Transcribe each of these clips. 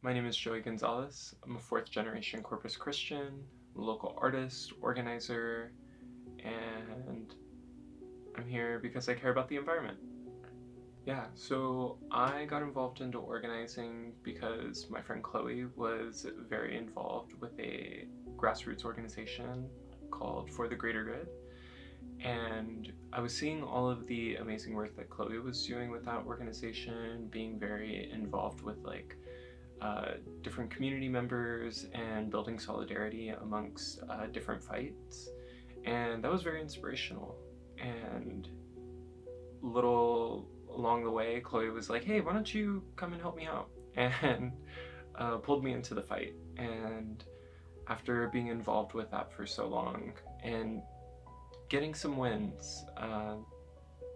My name is Joey Gonzales. I'm a fourth generation Corpus Christian, a local artist, organizer, and I'm here because I care about the environment. Yeah, so I got involved into organizing because my friend Chloe was very involved with a grassroots organization called For the Greater Good. And I was seeing all of the amazing work that Chloe was doing with that organization, being very involved with different community members and building solidarity amongst different fights. And that was very inspirational. And little along the way, Chloe was like, hey, why don't you come and help me out? And pulled me into the fight. And after being involved with that for so long and getting some wins,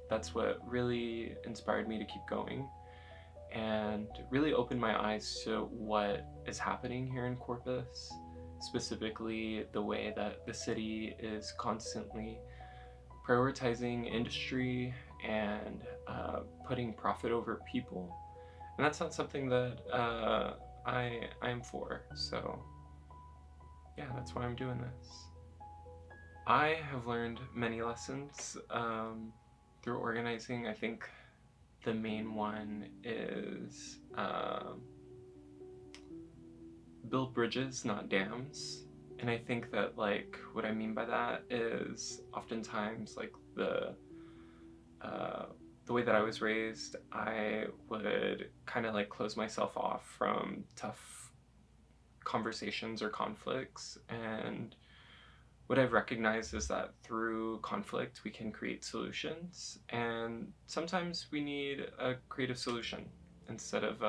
that's what really inspired me to keep going and really opened my eyes to what is happening here in Corpus, specifically the way that the city is constantly prioritizing industry and putting profit over people. And that's not something that I am for. So yeah, that's why I'm doing this. I have learned many lessons through organizing. I think the main one is build bridges, not dams. And I think that what I mean by that is oftentimes the way that I was raised, I would kind of close myself off from tough conversations or conflicts. And what I've recognized is that through conflict, we can create solutions. And sometimes we need a creative solution instead of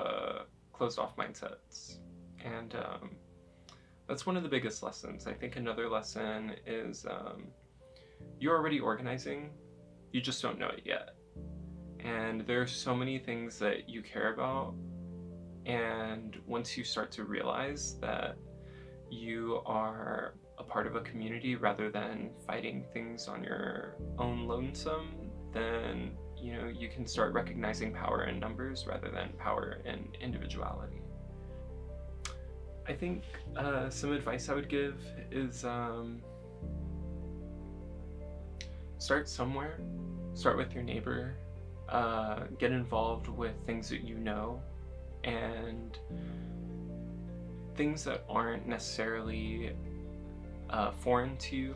closed off mindsets. And that's one of the biggest lessons. I think another lesson is you're already organizing, you just don't know it yet. And there are so many things that you care about. And once you start to realize that you are a part of a community rather than fighting things on your own lonesome, then you can start recognizing power in numbers rather than power in individuality. I think some advice I would give is start somewhere. Start with your neighbor. Get involved with things that you know and things that aren't necessarily foreign to you,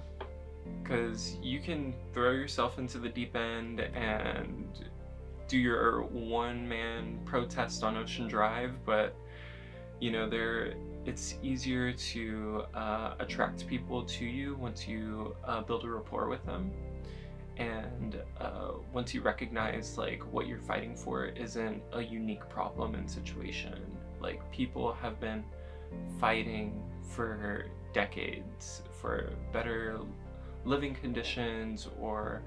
because you can throw yourself into the deep end and do your one-man protest on Ocean Drive, but it's easier to attract people to you once you build a rapport with them. And once you recognize what you're fighting for isn't a unique problem and situation, people have been fighting for decades for better living conditions or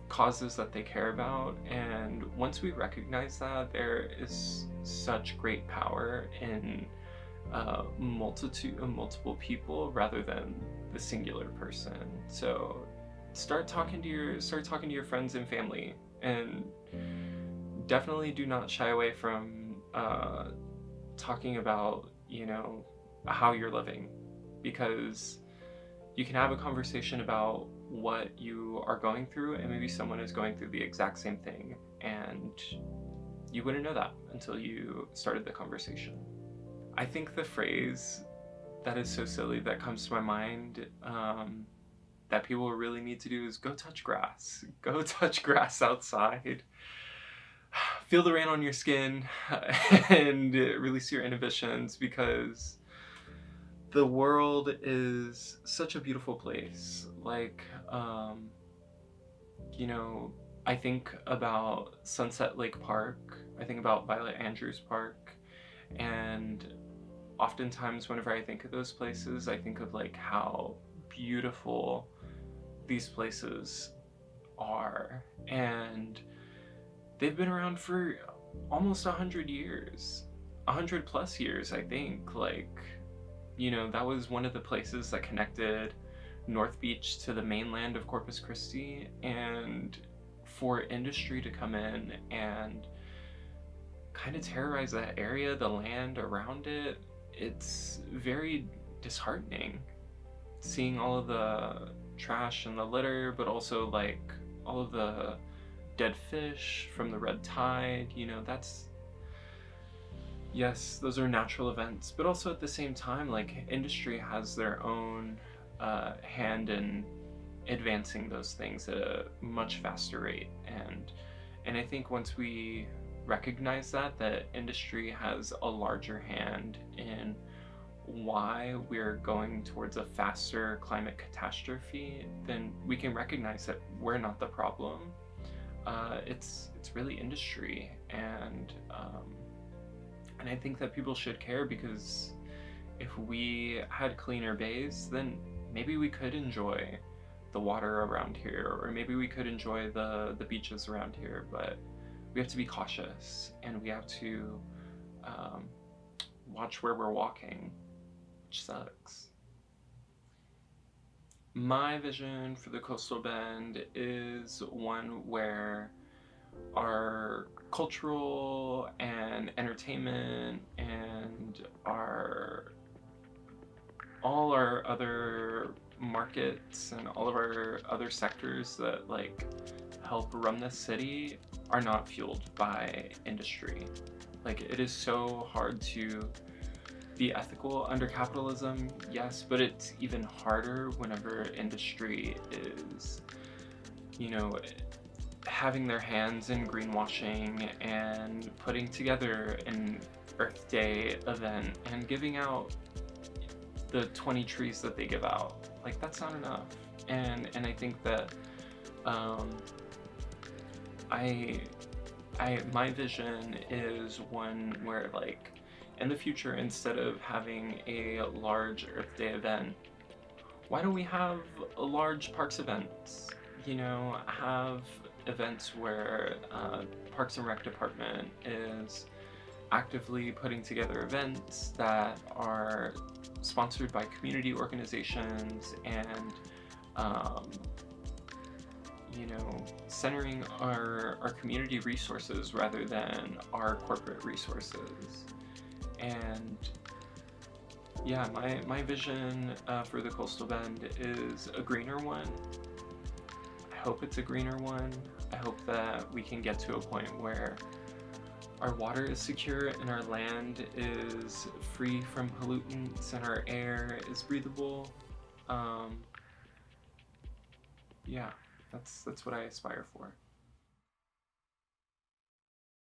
causes that they care about. And once we recognize that, there is such great power in multiple people rather than the singular person. So start talking to your friends and family, and definitely do not shy away from talking about how you're living, because you can have a conversation about what you are going through and maybe someone is going through the exact same thing, and you wouldn't know that until you started the conversation. I think the phrase that is so silly that comes to my mind that people really need to do is go touch grass. Go touch grass outside. Feel the rain on your skin and release your inhibitions, because the world is such a beautiful place. I think about Sunset Lake Park, I think about Violet Andrews Park, and oftentimes whenever I think of those places, I think of how beautiful these places are. And they've been around for almost 100 years, 100 plus years, I think. That was one of the places that connected North Beach to the mainland of Corpus Christi, and for industry to come in and kind of terrorize that area, the land around it. It's very disheartening seeing all of the trash and the litter, but also like all of the dead fish from the red tide. Yes, those are natural events, but also at the same time, like, industry has their own hand in advancing those things at a much faster rate, and I think once we recognize that industry has a larger hand in why we're going towards a faster climate catastrophe, then we can recognize that we're not the problem. It's really industry, and I think that people should care, because if we had cleaner bays, then maybe we could enjoy the water around here, or maybe we could enjoy the beaches around here, but we have to be cautious, and we have to watch where we're walking, which sucks. My vision for the Coastal Bend is one where our cultural and entertainment and all our other markets and all of our other sectors that like help run the city are not fueled by industry. Like, it is so hard to be ethical under capitalism, yes, but it's even harder whenever industry is, having their hands in greenwashing and putting together an Earth Day event and giving out the 20 trees that they give out. Like, that's not enough. And I think that my vision is one where, like, in the future, instead of having a large Earth Day event, why don't we have large parks events? Have events where Parks and Rec Department is actively putting together events that are sponsored by community organizations and centering our community resources rather than our corporate resources. And yeah, my vision for the Coastal Bend is a greener one. I hope it's a greener one. I hope that we can get to a point where our water is secure and our land is free from pollutants and our air is breathable. Yeah, that's what I aspire for.